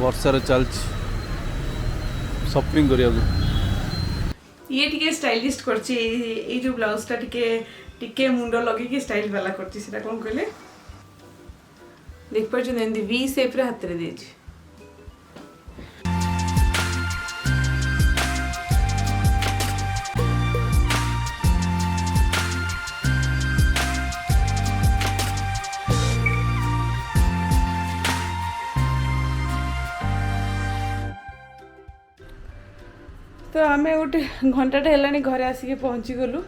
वर्षार चल शॉपिंग करिया ये टिके स्टाइलिस्ट करछि ए जो ब्लाउज टा टिके मुंडो लगे कि स्टाइल वाला करछि सेटा कोन कहले देख पर जो नंदी वी शेप रे हाथ रे देछि तो आम गोटे घंटाटे है घरे आसिक पहुँची गलु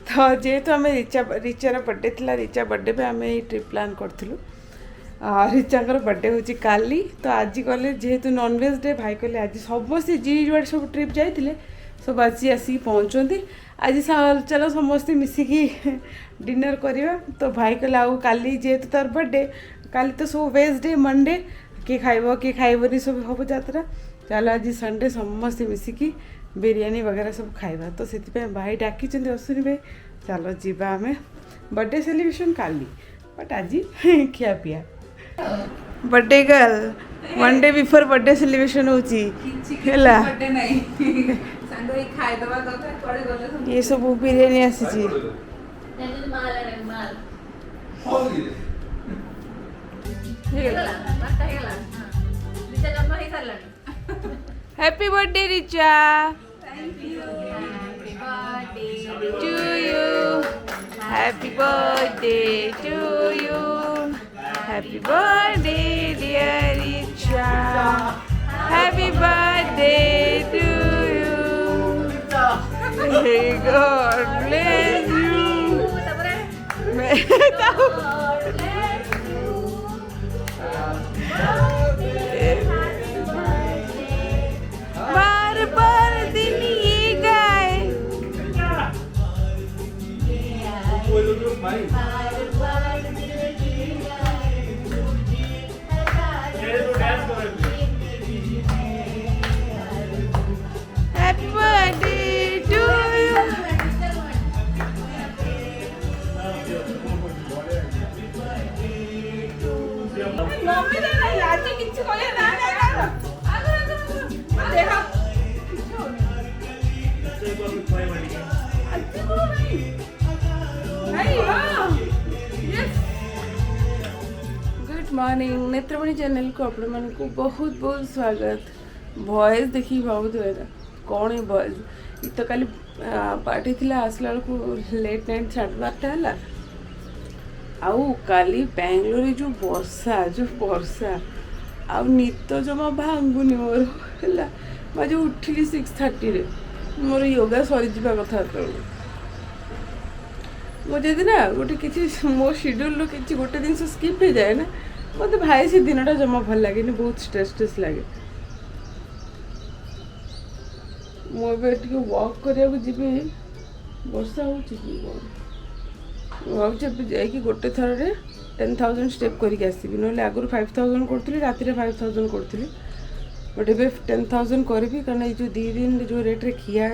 तो जेहेतु आम रिचार बर्थडे थी रिचा बर्थडे पे आम ये ट्रिप प्लान करूँ रिचांकर बर्थडे हूँ काली तो आज गले जेहेतु नॉनवेज डे भाई कहले आज समस्ते जी जुआड़े सब ट्रिप जाते सब आज आसिक पहुँचती आज चलो समस्ते मिसिकी डिनर करवा तो भाई कहले आउ काली जेहेतु तार बर्थडे काली तो सब वेज डे मंडे किए खाइबनी सब हम यात्रा चलो आज संडे समस्ते मिसिकी बिरियानी वगैरह सब खाइबा तो से भाई डाकी अश्विनी भाई चलो जीवा आम बर्थडे सेलिब्रेशन काली बट आज खिया पिया birthday girl one day before birthday celebration होची हैला ये सब बिरियानी आसी happy birthday Richa thank you to you happy birthday to you happy birthday dear Richa happy birthday to you may God bless you बार बार दिन ये गाए happy birthday to you mummy ना यार किछ कहले ना गुड मॉर्निंग नेत्रमणि चैनल को आपण मन को बहुत बहुत स्वागत वॉइस देखी बहुत बेरा कौन है वॉइस ये तो कल पार्टी थिला आसला को लेट नाइट 12:30 है आउ काली बेंगलोर जो वर्षा आ नित जमा भांगुनी मोर है मैं जो उठिली 6:30 रे मोर योगा सरी जा कथा मुझे ना गोटे किसी मो शेड्यूल कि गोटे दिन स्किप हो जाए ना मत भाई से दिनटा जमा भल लगे बहुत स्ट्रेस लगे मुझे वॉक करा जी वर्षा हो जाकि गोटे थर 10,000 स्टेप करके आसबि ना आगुरी 5,000 करी राति 5,000 करी बट ए 10,000 करी कारण ये जो 2 दिन जो रेट्रे खिया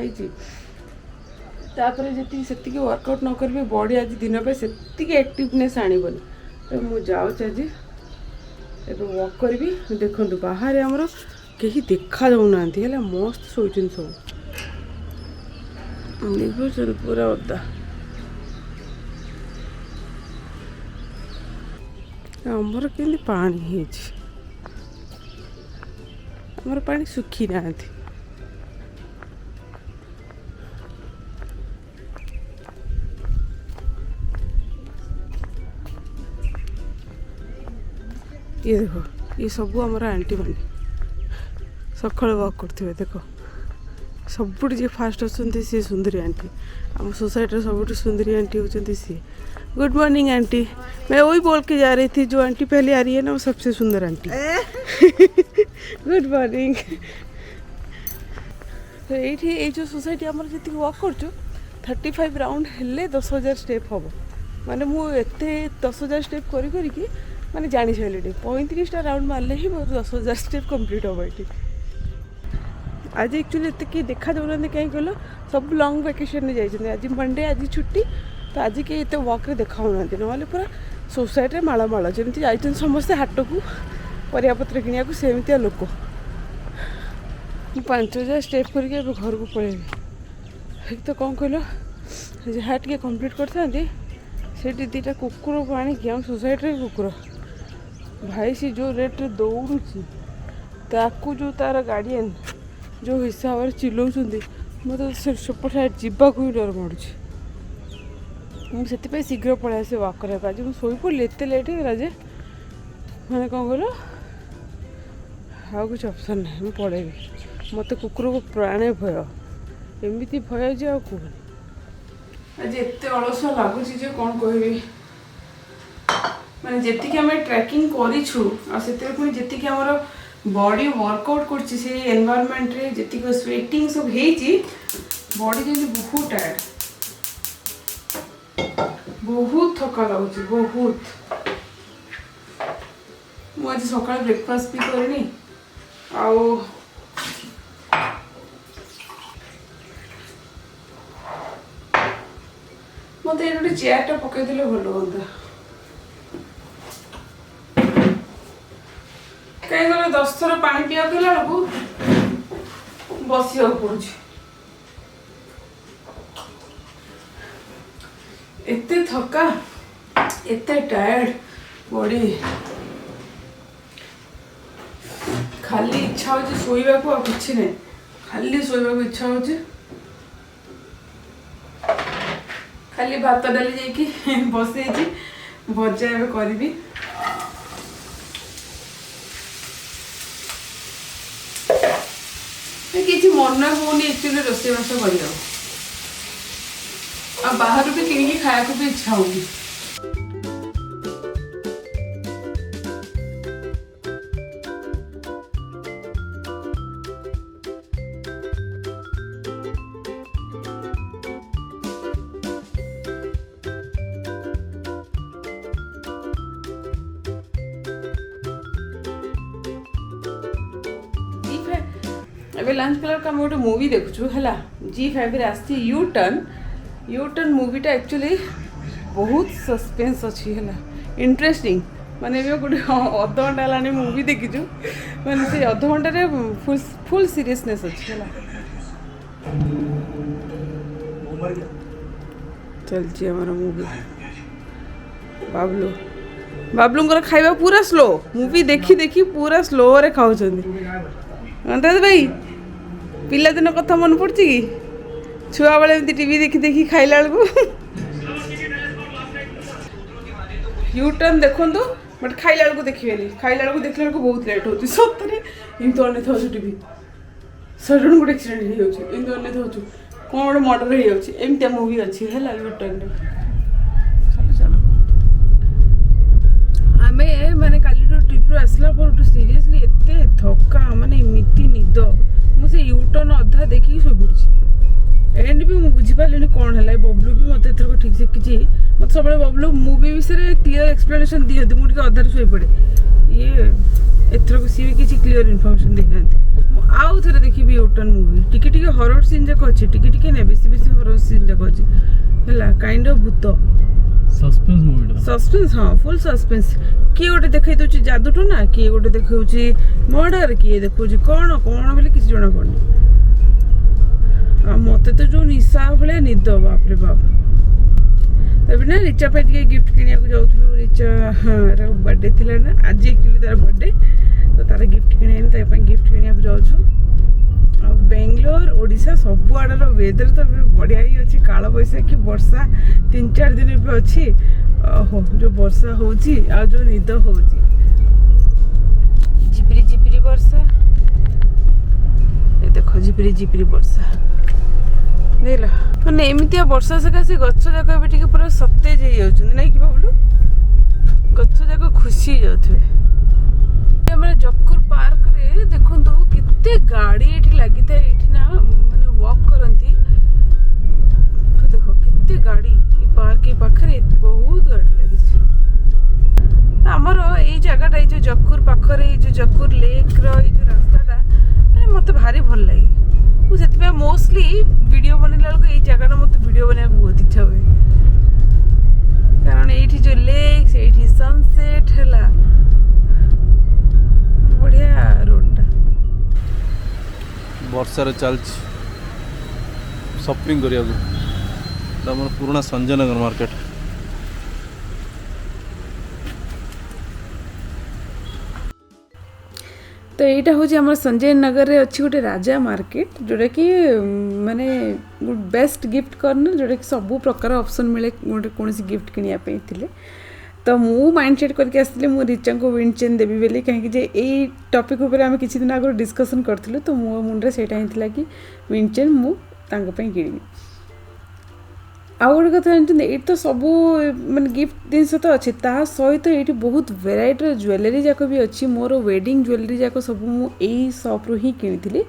तापर जी से वर्कआउट न करेंगे बॉडी आज दिन पे से एक्टिवनेस आणबन तो मुझे जाऊँ आज ए वॉक करी देखो बाहर आमर कहीं देखा जाऊना है मस्त शोचन सब पूरा ओदा आमर के पानी आमर पानी सुखी ना ये देखो ये सब आमर आंटी मैंने सकाल वॉक करते देखो सबुठ जी फास्ट अच्छा सी सुंदरी आंटी आम सोसाइटी सब सुंदरी आंटी होती सी गुड मॉर्निंग आंटी मैं वही बोल के जा रही थी जो आंटी पहले आ रही है ना वो सबसे सुंदर आंटी गुड मॉर्निंग तो ये जो सोसाइटी आम जी वॉक कर 35 राउंड हेले 10,000 स्टेप हम माने मुझे 10,000 स्टेप करी माने जानी सारे 35टा राउंड मारले ही मोर 10,000 स्टेप कंप्लीट हम ये आज एक्चुअली एत किए देखा जाऊना कहीं कहल सब लंग वैकेशन जाइए आज मंडे आज छुट्टी तो आज कहीं एत वॉक देखा ना पूरा सोसाइटी माला माला जमी जाइए समस्ते हाट को परियापत्र किनिया को सेमतिया लोक 5000 स्टेप करके घर को पलैबी एक तो कौन कहल जहाँ टे कम्प्लीट करते से 2टा कुकुर को आणिकी आम सोसाइटी कुकुर भाई सी जो रेट दौड़ुची ताकू जो तार गार्डियन जो हिसाब से चिल्लाऊँ मत सेपट साइड जावाक भी डर माड़ू मुझे शीघ्र पलि आसे वाक करने आज मुझे शोपड़ी एत लेट है जे मैंने कौन कहल आउ कुछ ऑप्शन ना मुझे पलैबी मत कुकुर को प्राणे भय एमती भय जे आज एत अलस लगुच कौन कह मैंने जी आम ट्रैकिंग करूँ पुणी जी आमर बॉडी वर्कआउट कर एनवायरनमेंट रे जी स्वेटिंग सब होती बॉडी जमी बहुत टायर्ड बहुत थका लगुच बहुत मुझे सका ब्रेकफास्ट भी करनी आउ मत ये गोटे चेयरटा पकईदे भल हाँ कहीं 10 थर पानी पिया कला बेलू बसिया पड़ू एते थका एते टायर्ड बॉडी खाली इच्छा हो शोवा को किसी ना खाली शोवा को इच्छा हो खाली भात डाली जाकि बसई भजा एवं करी किसी मन होनी एक्चुअली रोषेईबास कर बाहर भी किଣିकी खाया भी इच्छा होगी एबे लंच कलर का गोटे मूवी देखु है G5 आसी यू टर्न मूवीटा एक्चुअली बहुत सस्पेंस अच्छी है इंटरेस्टिंग माने गोटे अध घंटा है मूवी देखीचु मैंने से अध घंटे फुल सीरियसनेस अच्छी है चलती हमारा मूवी बाबलू खाଇବା पूरा स्लो मूवी देखी देखी पूरा स्लो रे खाऊ दादा भाई पिला दिन कथा मन पड़ी कि छुआ बेले एमती टीवी देखी देखी खाइला बेलू यू टर्न देखु बट खाइला बेलू देखिए खाइला बेलू देखला बेलू बहुत लेट हो सतरे इमती अने था टीवी सडन गोटे एक्सीडेंट हो जाए अने था कौन गोटे मर्डर हो जाए मूवी अच्छी है यू टर्न आम मैंने काली ट्रिप आसला पर सीरियसली एत थका माने एमती निद मुझे यू टर्न अधा देखिए शो पड़ी एंड भी मुझे बुझीपारे कौन है बबलू भी मत एथर ठीक से किसी मत सब बबलू मूवी विषय क्लीयर एक्सप्लेनेशन दिखती मुझे अधार शो पड़े ये एथर सी भी किसी क्लीयर इनफर्मेशन देखना आउ थे देखी यू टर्न मूवी टिके हरर सीन जाक अच्छे टिके ना बेसी बेसी हरर सीन जाक अच्छे है काइंड ऑफ भूत सस्पेंस मूवी सस्पेंस हाँ फुल सस्पेंस किए गोटे देखई दउची जादूटो ना किए गोटे देखौची मर्डर किए देखौची कौन कौन बोले किसी जना पड़नी मत तो जो निशा भाया निद बाप रे बाप तब ना रिचा पे गिफ्ट किनिया को जाऊँ रिचा हाँ बर्थडे थिला ना आज एक्चुअली तार बर्थडे तो तार गिफ्ट किणी गिफ्ट किनिया को जाऊँ बेंगलोर ओडिशा सब आड़र वेदर तो बढ़िया ही अच्छी काल बैशाखी वर्षा 3-4 दिन भी अच्छी जो वर्षा हो जो निद हो झिपिरी झिपिरी वर्षा ये देख झिपिरी झिपिरी वर्षा देख मैंने एमती वर्षा सकाशे गछ जाक पूरा सतेज हो जाए कि बाबलू गछ जाक खुशी हो जाए जक्कुर पार्क रे देखु केते गाड़ी ये लगी था ये ना मैंने वॉक करती देखो केते गाड़ी पार्क के पाखे बहुत गाड़ी लगी आमर ये जगटा ये जो जक्कुर पाखे जो जक्कुर लेक रो रास्ताटा मत भारी भल लगे मुझे मोस्टली वीडियो बनला बेलू ये जगह मत वीडियो बना बहुत इच्छा हुए कारण ये जो लेक ये सनसेट है वर्षार चल शॉपिंग करिया पुराना संजय नगर मार्केट। तो यहाँ हूँ आम संजय नगर में अच्छी गोटे राजा मार्केट जोटा कि माने बेस्ट गिफ्ट कॉर्नर जोटा कि सब प्रकार ऑप्शन मिले गोटे कौन गिफ्ट किनापी थे। तो मु माइंड सेट करके आसती मु रिचा को विंड चेन देवी बोली कहीं यही टॉपिक उपर आम किसी दिन आगे डिस्कसन करूँ। तो मो मुंडे से कि विंड चेन मुझे किणी आउ गोटे कथा जानते ये तो सब माने गिफ्ट जिनस तो अच्छे ता सहित ये बहुत वेराइटर ज्वेलरी जाक भी अच्छी मोर वेडिंग ज्वेलरी जाक सब मुझे सॉप ही किनी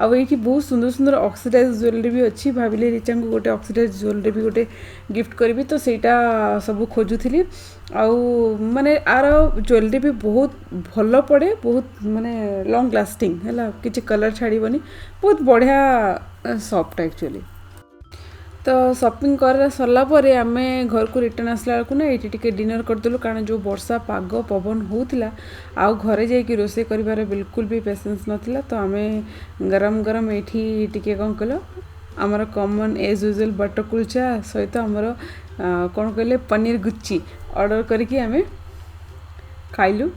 आईटी बहुत सुंदर सुंदर ऑक्सीडाइज ज्वेलरी भी अच्छी भाविले रिचा को गोटे ऑक्सीडाइज ज्वेलरी भी गोटे गिफ्ट करी तो सेटा सब खोजुली आउ माने आर ज्वेलरी भी बहुत भल पड़े बहुत माने लॉन्ग लास्टिंग है किसी कलर छाड़बनी बहुत बढ़िया सॉफ्ट एक्चुअली। तो शॉपिंग कर सरला आम घर को रिटर्न आसला बेलू ना ये टी डिनर करदेलु कारण जो वर्षा पाग पवन होता आउ घरे जाकि रोसे कर बिल्कुल भी पेसेंस नाला। तो आम गरम गरम ये टी कौन कल आमर common as usual butter kulcha सहित आमर कौन कहले पनीर गुच्ची ऑर्डर करके आम खाइलु।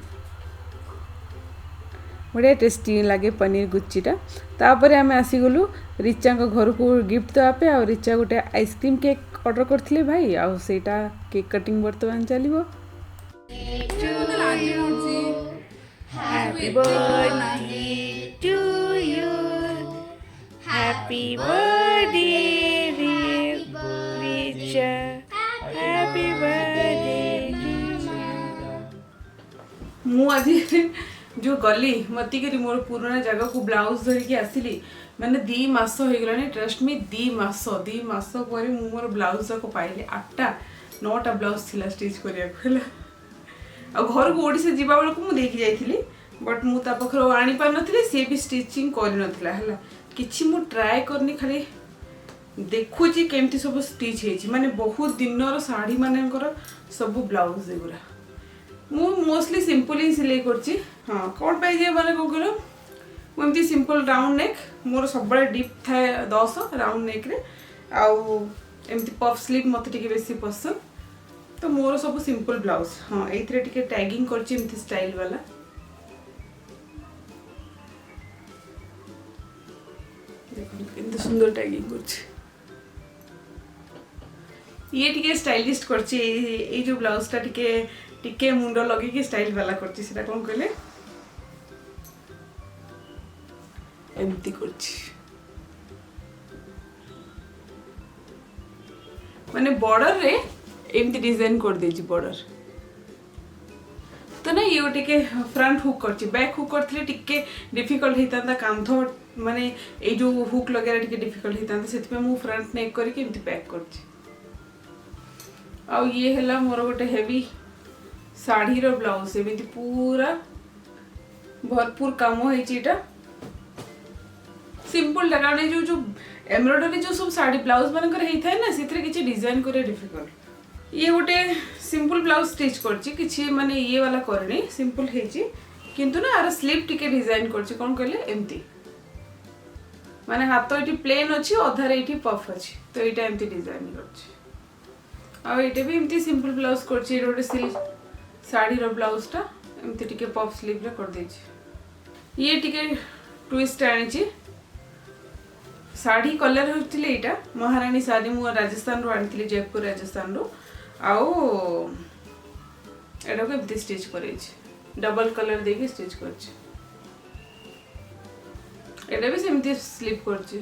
बढ़िया टेस्टी लगे पनीर गुच्चीटा। तापर आम आसीगलु रिचा घर को गिफ्ट देवापे आ रिचा गोटे आइसक्रीम केक ऑर्डर करथिले भाई आ सेटा केक कटिंग बर्तमान चलिबो। Happy birthday to you happy birthday Richa happy birthday मु आज जो गली मती करी मोर पुराना जगह को ब्लाउज धरिकी आसिली मैंने 2 मास हो गलानी ट्रस्ट में 2 मास पर मोर ब्लाउज जाक पाइली 8-9टा ब्लाउज थिला स्टिच करिया आ घर को ओडिसे जीवा बेल को मु देखि जाइथिली बट मु ता पखरो आनी पार नथिले से भी स्टिचिंग करि नथिला हला किछि मु ट्राई करनी खाली देखुची केमती सब स्टिच हेछि माने बहुत दिनर साड़ी मानकर सब ब्लाउज एगुरा मु मोस्टली सिंपल ही सिलाई करछि। हाँ कौन पाई जे माने को करो मुझे सिंपल राउंड नेक मोर सब डीप थाए 10 राउंड नेक रे आउ एमती पफ स्लीव मत टिके बेसी पसंद तो मोर सब सिंपल ब्लाउज। हाँ एथरे टिके टैगिंग करछि एमती स्टाइल वाला देखो किंतु सुंदर टैगिंग करछि ये टिके स्टाइलिस्ट करछि ए जो ब्लाउज टा टिके मुंड लगे स्टाइल वाला करछि सेटा कोन कहले एमती करछि माने बॉर्डर रे एमती डिजाइन कर देछि बॉर्डर तो ना ये टिके फ्रंट हुक करछि बैक हुक करथले टिके डिफिकल्ट हेतांता कांध माने ए जो हुक लगेरा टिके डिफिकल्ट हेतांता सेति पे मु फ्रंट नेक करके एमती पैक करछि। आ ये हला मोर गोटे हेवी साड़ी रो ब्लाउज एमती पूरा भरपूर काम होइछिटा सिंपल लगाने जो एम्ब्रॉयडरी जो सब साड़ी ब्लाउज मान कर ना से किसी डिजाइन करे डिफिकल्ट ये गोटे सिंपल ब्लाउज स्टिच करछि किछि माने ये वाला करनी सिंपल हेछि किंतु ना आर स्लीव टिके डिजाइन करछि कोन कहले एमती माने हाथ एटी प्लेन अछि अधारे एटी पफ अछि तो एटा एमती डिजाइन करछि आ एटा भी एमती सिंपल ब्लाउज करछि रोटे सिल्क साड़ी रो ब्लाउज टा एमती टिके पफ स्लीव रे कर देछि ये टिके ट्विस्ट आनिछि साड़ी कलर होतिले एटा महारानी साड़ी मु राजस्थान रो आनिथिले जयपुर राजस्थान रो आउ एटा को एमती स्टिच करेछि डबल कलर देके स्टिच करछि एटा भी सेमती स्लिप करछि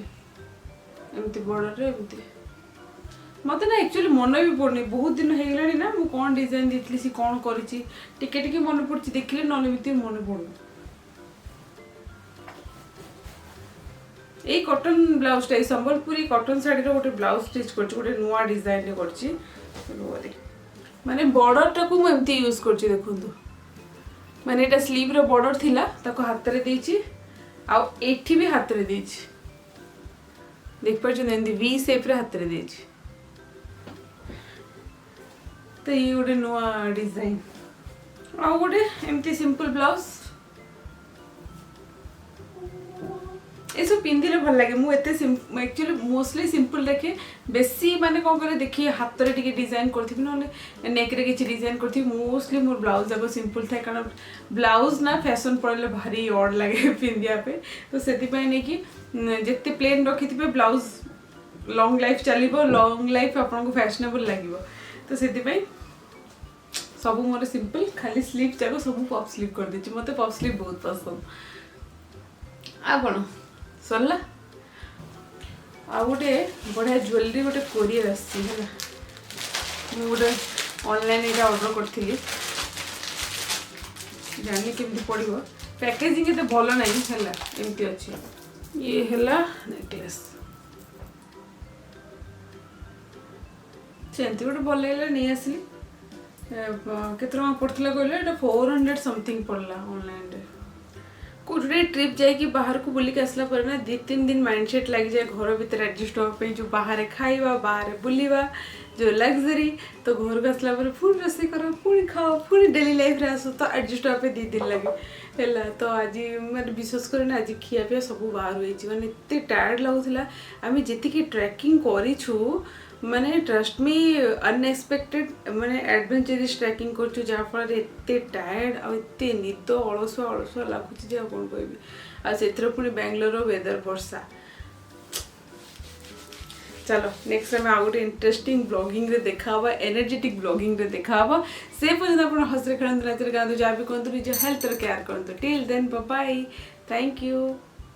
एमती बॉर्डर रे एमती मत ना एक्चुअली मन भी पड़नी बहुत दिन हो गलानी ना मु कौन डिजाइन देथली सी कौन करिछि टिके टिके मन पड़छि देखले नले मिति मन पड़ो ए कॉटन ब्लाउज टा संबलपुरी कॉटन साड़ी रो गोटे ब्लाउज स्टिच करछि गोटे नुवा डिजाइन रे करछि माने बॉर्डर टा को मु एमती यूज करछि देखंतु माने एटा स्लीव रो बॉर्डर थिला ताको हाथ रे देछि आ एठी भी हाथ रे देछि देख पर जन एंदी वी शेप रे हाथ रे देछि तो ये गोटे नुआ डिजाइन आ गोटे एमती सिंपल ब्लाउज ये सब पिंधिले भल लगे मु एते एक्चुअली मोस्टली सिंपल रखे बेसी माने कौन करे देखिए हाथ रे टिके डिजाइन करथि न नेक रे किछि डिजाइन करथि मोस्टली मोर ब्लाउज जाको सिंपल थाए कारण ब्लाउज ना फैशन पड़ले भारी ऑड लगे पिंधिया पे तो सेति पय नै कि जेते प्लेन रखिथिबे ब्लाउज लॉन्ग लाइफ चलिबो लॉन्ग लाइफ आपन को फैशनेबल लागिबो तो सेति पय सब मोर सिंपल खाली स्लीव जाको सब पॉप स्लीव कर देछि मते पॉप स्लीव बहुत पसंद आ कोन सरला आ गोटे बढ़िया ज्वेलरी गोटे कोरियर आसी है गोटे ऑनलाइन ये ऑर्डर करथिली जानी केमती पड़ो पैकेजिंग एते भल नहीं है एमती अच्छी ये है नेकलेस सेमती गोटे भल लगे नहीं आसली केते पड़ता कहले 400 समथिंग पड़ला ऑनलाइन कोटे ट्रिप जाकि बाहर को बुलिक आसला पर ना 2-3 दिन माइंडसेट लग जाए घर भीतर एडजस्ट होगा जो बाहर खाइबा बाहर बुलवा जो लग्जरी तो घर को आसला पर पुणी रोसे कर पुणी खाओ पुणी डेली लाइफ रे आसो तो एडजस्ट होगा 2 दिन लगे है तो आज मैं विश्वास करें आज खिया पिया सब बाहर हो एत टायर्ड लगुला आम जी ट्रैकिंग करूँ माने ट्रस्ट मी अनएक्सपेक्टेड माने एडवेंचरस ट्रैकिंग करछु जहाँफल एते टायर्ड आ एते निद अलसुआ लगुच कौन कहबी आ से पुणी बेंगलोर वेदर वर्षा चलो नेक्स्ट टाइम आ गोटे इंटरेस्टिंग ब्लॉगिंग रे देखा एनर्जेटिक ब्लॉगिंग रे देखा से पर्यंत आप हसरे खेलते नाचरे गाँव जहाँ भी कहतु निज हेल्थ केयर करते till then bye thank you.